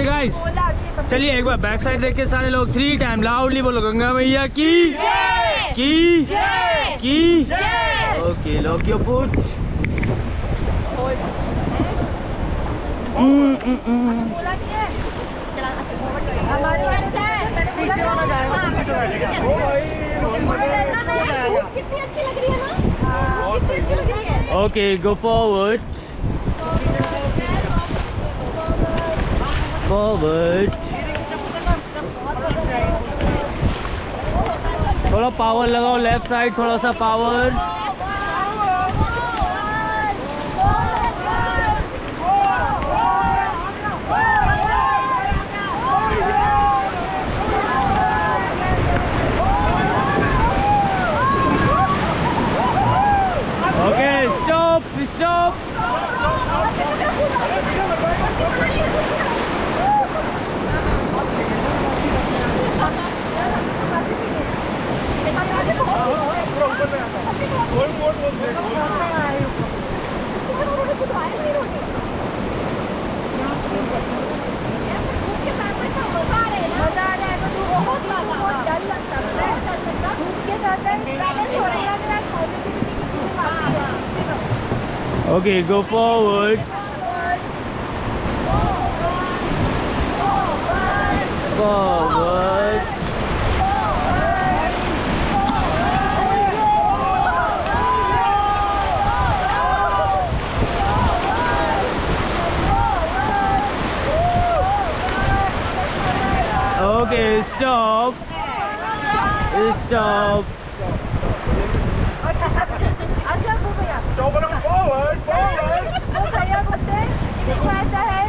Okay guys, चलिए एक बार back side देख के सारे लोग 3 टाइम लाउडली बोलो गंगा मैया की की। Okay, lock your foot. कितनी अच्छी लग रही है ना, कितनी अच्छी लग रही है। Okay, go forward forward. थोड़ा पावर लगाओ, लेफ्ट साइड थोड़ा सा power. Okay, stop stop. Okay, go forward. Forward. Okay, stop. Stop. अच्छा वो भैया forward वो भैया बोलते हैं कि देखो ऐसा है